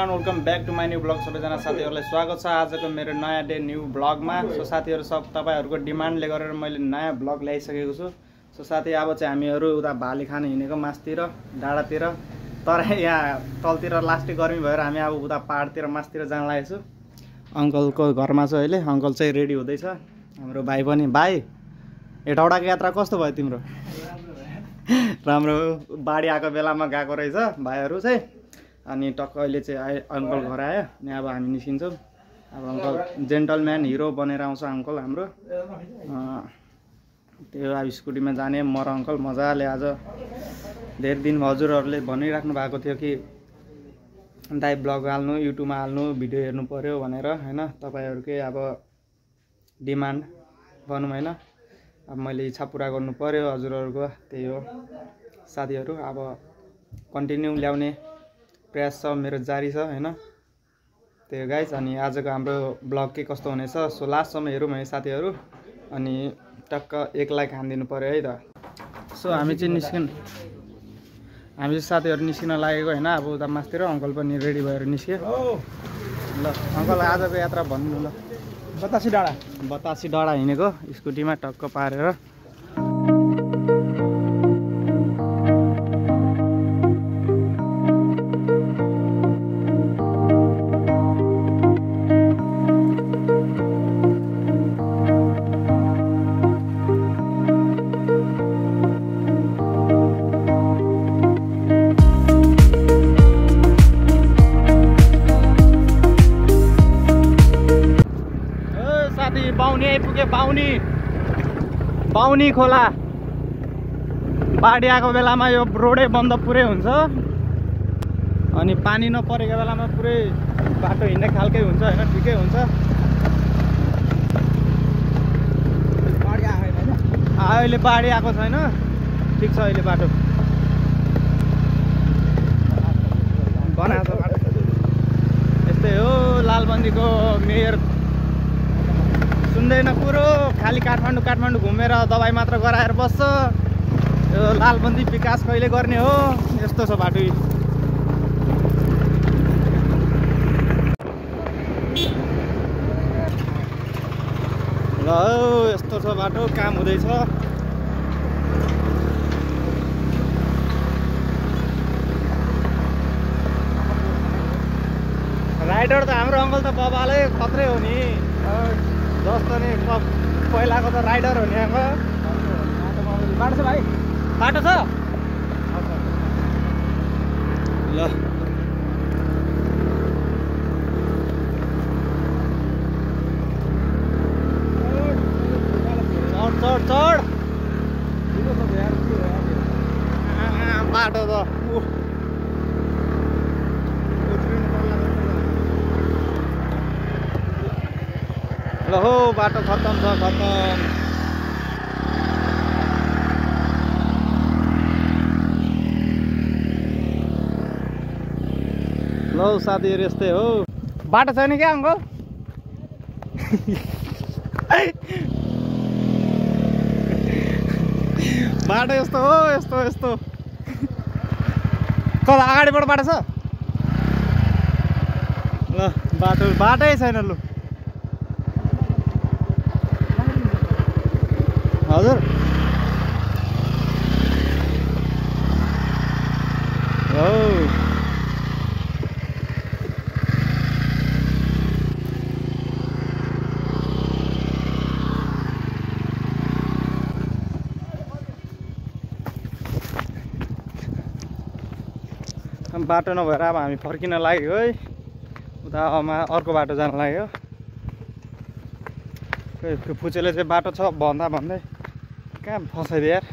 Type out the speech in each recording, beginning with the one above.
Everyone, welcome back to my new blog. सबैजना साथीहरूलाई स्वागत छ आजको मेरो नयाँ डे न्यू ब्लगमा। सो साथीहरू सब तपाईँहरूको डिमान्डले गरेर मैले नयाँ ब्लग ल्याइसकेको छु। सो साथी अब चाहिँ हामीहरू उता भाले खान हिँडेको मासतिर डाँडातिर, तर यहाँ तलतिर लास्टै गर्मी भएर हामी अब उता पाहाडतिर मासतिर जान लागेको छु। अङ्कलको घरमा छ अहिले, अङ्कल चाहिँ रेडी हुँदैछ। हाम्रो भाइ पनि। भाइ हेटौडाको यात्रा कस्तो भयो तिम्रो? राम्रो। बाढी आएको बेलामा गएको रहेछ भाइहरू चाहिँ। अनि टक्क अहिले चाहिँ अङ्कल घर आयो अनि अब हामी निस्किन्छौँ। अब अङ्कल जेन्टलम्यान हिरो बनेर आउँछ अङ्कल हाम्रो। त्यो अब स्कुटीमा जाने म र अङ्कल मजाले। आज धेरै दिन हजुरहरूले भनिराख्नु भएको थियो कि दाइ ब्लग हाल्नु, युट्युबमा हाल्नु, भिडियो हेर्नु पऱ्यो भनेर होइन। तपाईँहरूकै अब डिमान्ड भनौँ होइन। अब मैले इच्छा पुरा गर्नु पऱ्यो हजुरहरूको, त्यही हो साथीहरू। अब कन्टिन्यू ल्याउने प्रयास छ मेरो, जारी छ होइन। त्यही गाइस। अनि आजको हाम्रो ब्लग के कस्तो हुनेछ सो लास्टसम्म हेरौँ है साथीहरू। अनि टक्क 1 लाइक हानिदिनु पऱ्यो है त। सो हामी चाहिँ साथीहरू निस्किन लागेको होइन। अब उता मासतिर अङ्कल पनि रेडी भएर निस्क्यो। ल अङ्कल आजको यात्रा भन्नु ल। बतासी डाँडा हिँडेको स्कुटीमा टक्क पारेर। बाहुनी आइपुगे। बाहुनी खोला। बाढी आएको बेलामा यो रोडै बन्द पुरै हुन्छ। अनि पानी नपरेको बेलामा पुरै बाटो हिँड्ने खालकै हुन्छ होइन, ठिकै हुन्छ। अहिले बाढी आएको छैन, ठिक छ अहिले बाटो बनाएको छ बाटो। यस्तै हो लालबन्दीको मेयर सुन्दैन कुरो, खालि काठमाडौँ घुमेर दबाई मात्र गराएर बस्छ। यो लालबन्दी विकास कहिले गर्ने हो? यस्तो छ बाटो। ल यस्तो छ बाटो, काम हुँदैछ। राइडर त हाम्रो अङ्कल त बबाले खत्रै हो नि। जस्तो नि पहिलाको त राइडर हो नि अङ्कल। बाटो छ भाइ? बाटो छ ल। चढ बाटो त ल हो बाटो खत्तम छ, खत्तम। ल साथीहरू यस्तै हो। बाटो छैन क्या अङ्कल? बाटो यस्तो हो, यस्तो कता अगाडिबाट बाटो छ? ल बाटै छैन। लु हजुर हो बाटो नभएर अब हामी फर्किन लाग्यो है। उता अर्को बाटो जान लाग्यो। फुचेले चाहिँ बाटो छ भन्दै कहाँ फसाइदियो यार।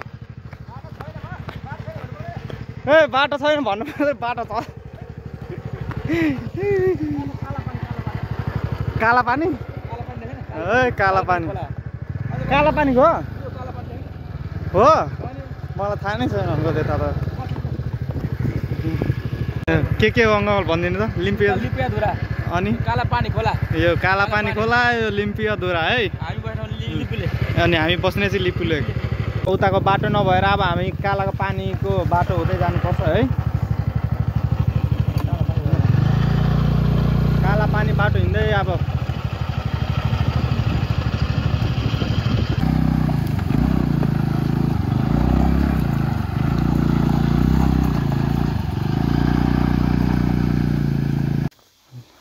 ए बाटो छैन भन्नु पर्यो, बाटो छ। काला पानी ए काला पानी हो मलाई थाहा नै छैन अङ्कल। यता त के हो अङ्कल भनिदिनु त? लिम्पियाधुरा अनि कालापानी खोला। यो कालापानी खोला, यो लिम्पियाधुरा है। अनि हामी बस्ने चाहिँ लिपुलेक। उताको बाटो नभएर अब हामी कालाको पानीको बाटो हुँदै जानुपर्छ है।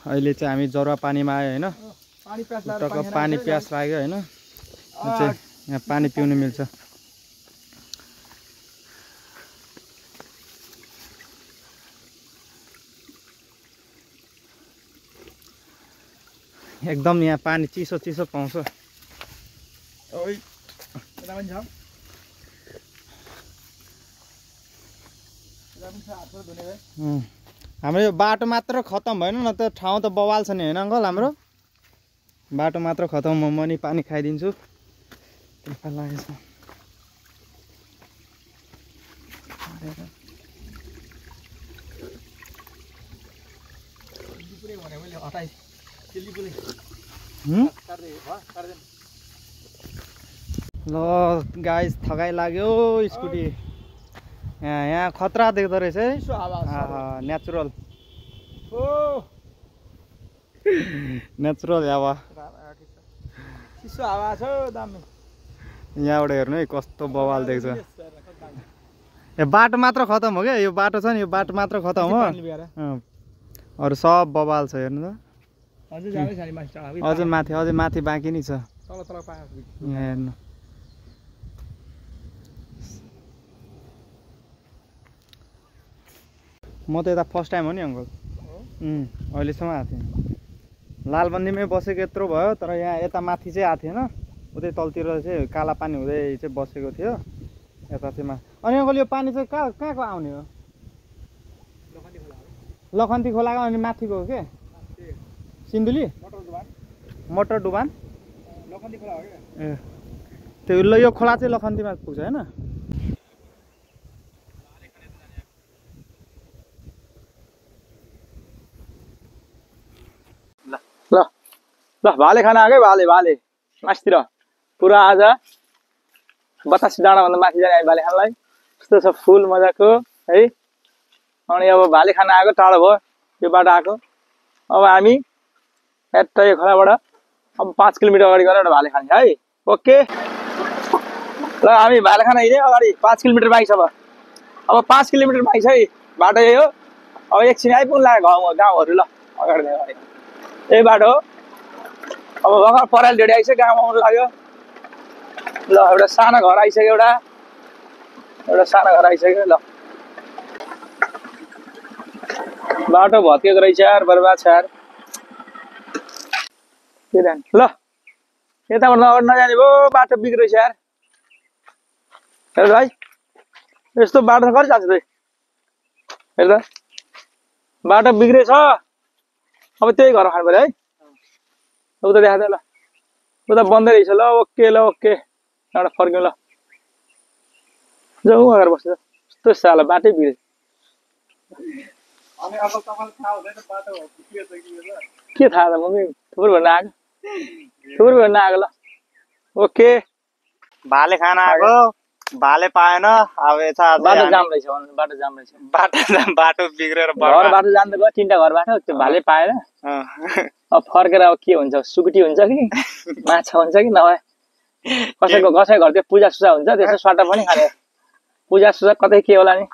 अहिले चाहिँ हामी जरुवा पानीमा आयो हैन पानी प्यास लाग्यो हैन यहाँ पानी पिउनु मिल्छ एकदम यहाँ पानी चिसो चिसो पाउँछ हाम्रो यो बाटो मात्र खतम भएन न त ठाउँ त बवाल छ नि हैन अंकल हाम्रो बाटो मात्र खतम म नि पानी खाइदिन्छु त्यता लागेछ ल गाइस थकाइ लाग्यो स्कुटी यहाँ खतरा देख्दो रहेछ है नेचुरल नेचुरल हावा चिसो हावा छ दामी यहाँबाट हेर्नु है कस्तो बवाल देख्छ ए बाटो मात्र खतम हो क्या यो बाटो छ नि यो बाटो मात्र खतम हो अरु सब बवाल छ हेर्नु त अझै माथि बाँकी नै छ यहाँ हेर्नु म त यता फर्स्ट टाइम हो नि अंकल अहिलेसम्म आएको थिएँ लालबन्दीमै बसेको यत्रो भयो तर यहाँ यता माथि चाहिँ आएको थिएन उतै तलतिर चाहिँ काला पानी हुँदै चाहिँ बसेको थियो यता चाहिँ अनि अंकल यो पानी चाहिँ कहाँको आउने हो लखन्ती खोलाको अनि माथिको हो के सिन्धुली मोटर डुबान ए त्यो यो खोला चाहिँ लखन्तीमा पुग्छ हैन ल भाले खाना आगे भाले मास्तिर पुरा आज 82 डाँडा भन्दा माथि जाने भाले खानलाई कस्तो छ फुल मजाको है अनि अब भाले खाना आएको टाढो भयो यो बाटो आएको अब हामी यता यो खोलाबाट अब 5 किलोमिटर अगाडि गएर एउटा भाले खाने है ओके ल हामी भाले खाना हिँड्यो अगाडि 5 किलोमिटर बाइक छ अब 5 किलोमिटर बाइक छ है बाटो यही हो अब एकछिन आइपुग्नु लाग्यो गाउँहरू ल अगाडि यही बाटो अब भर्खर पराल ढेडी आइसक्यो गाउँमा आउनु लाग्यो ल एउटा सानो घर आइसक्यो एउटा सानो घर आइसक्यो ल बाटो भत्केको रहेछ यार बर्बाद छ यार के जाने ल यताबाट अगाडि नजाने भो बाटो बिग्रेछ यार हेर भाइ यस्तो बाटो त कति जान्छ त हेर त बाटो बिग्रेछ अब त्यही घर खानु पर्यो है उता देखा ल उता बन्दै रहेछ ल ओके एउटा फर्क्यौँ ल जाउँ अगाडि बस्छ यस्तो साला बाटै बिग्रेछ के थाहा त मम्मी थुप्रो भन्न आएको ल ओके भाले खाना आएको भाले पाएन अब यता बाटो जाम रहेछ बाटो बिग्रेर घर बाटो जान्छ गयो 3टा घरबाट त्यो भाले पाएन अब फर्केर अब के हुन्छ सुकुटी हुन्छ कि माछा हुन्छ कि नभए कसैको घर त्यो पूजा सुजा हुन्छ त्यसो स्वाटा पनि खाने पूजा सुजा कतै के होला नि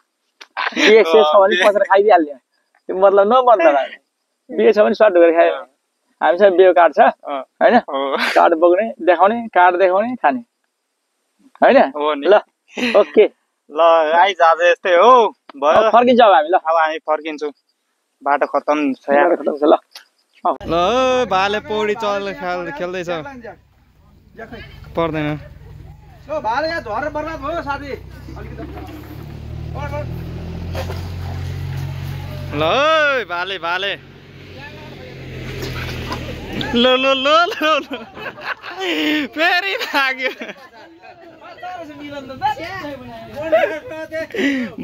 बिहे छ भने पसेर खाइदिइहाल्ने त्यो मतलब नबन्द बिहे छ भने स्वाट ढोकेर खायो हामीसँग बिहे कार्ड छ हैन कार्ड बोक्ने देखाउने कार्ड देखाउने खाने हैन ल ओके ल आइज आज यस्तै हो भयो फर्किन्छ अब हामी ल अब हामी फर्किन्छौँ बाटो खतम छ यार खतम छ ल ल भाले पौडी चल खेल्दैछ पर्दैन ओ भाले यहाँ झरेर बर्बाद भयो साथी ल भाले ल फेरि भाग्यो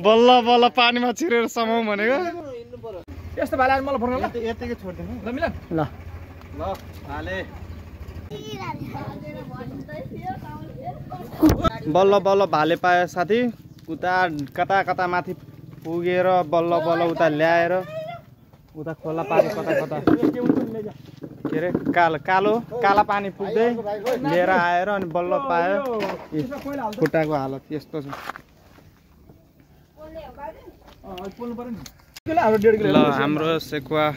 बल्ल पानीमा छिरेर समाउ भनेको यस्तो भाले आज मलाई फर्काउनु यतिकै छोड्दिनु ल मिलन ल भाले बल्ल भाले पायो साथी कता माथि पुगेर बल्ल उता ल्याएर उता खोला पानी कता के अरे काला पानी पुग्दै लिएर आएर अनि बल्ल पायो खुट्टाको हालत यस्तो छ ल हाम्रो सेकुवा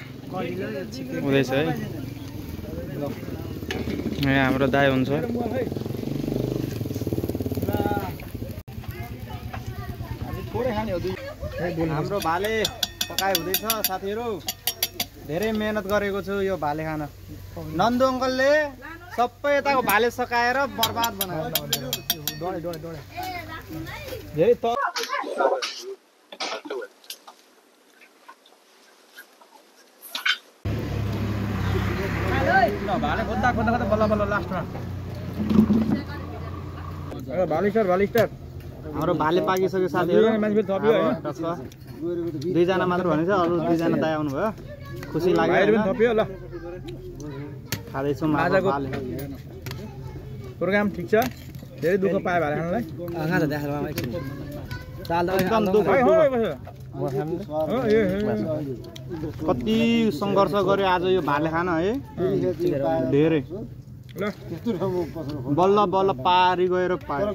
हुँदैछ है। यहाँ हाम्रो दाइ हुन्छ। हाम्रो भाले पकाइ हुँदैछ साथीहरू। धेरै मेहनत गरेको छु यो भाले खान। नन्दु अङ्कलले सबै यताको भाले सकाएर बर्बाद बनायो। भाले खोज्दा खोज्दा खोज्दा बल्ल बल्ल लास्टमा हाम्रो भाले पाकिसक्यो साथीहरू। दुईजना मात्र भनेछ, अरू दुईजना दाइ आउनुभयो। खुसी लाग्यो। खाँदैछौँ आजको प्रोग्राम ठिक छ। धेरै दुःख पायो भाले खानलाई। कति सङ्घर्ष गर्यो आज यो भाले खान है। धेरै बल्ल बल्ल पारी गएर पायो।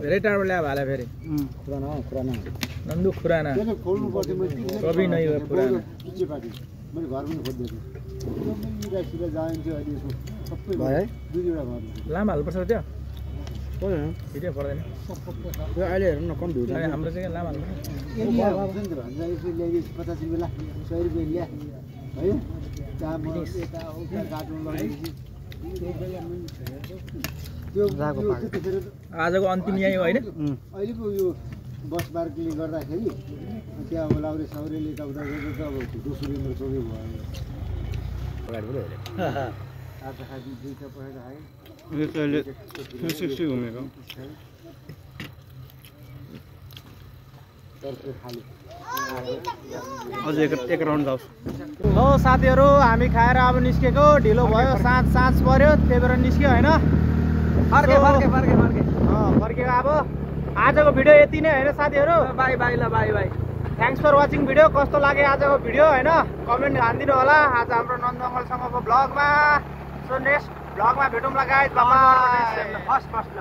धेरै टाढो ल्यायो भाले फेरि। नन्दु खुराना कवि नै हो पुराना। लामा हाल्नुपर्छ त्यो भिडियो पर्दैन अहिले हेर्नु न कम भिडियो। हाम्रो चाहिँ लामा हाल्नु 50 रुपियाँ 100 रुपियाँ ल्या है। आजको अन्तिम यही हो होइन। अहिलेको यो बस पार्कले गर्दाखेरि त्यहाँ अब लाउरे साउरेले यताउता गरेर अब दोस्रो नम्बर चौकै भयो। आज खाली दुईटा परेर आयो। यो चाहिँ अहिले घुमेको। अझै एक राउन्ड जाओस्। ल साथीहरू हामी खाएर अब निस्केको। ढिलो भयो, साँझ पर्यो, त्यही भएर निस्क्यो होइन। फर्केको अब। आजको भिडियो यति नै होइन साथीहरू। बाई बाई ल bye bye. Thanks for watching video. कस्तो लाग्यो आजको भिडियो होइन, कमेन्ट हानिदिनु होला। आज हाम्रो नन्दु अङ्कलसँगको ब्लगमा। सो नेक्स्ट ब्लगमा भेटौँला गाइस। बाइ। फर्स्ट ल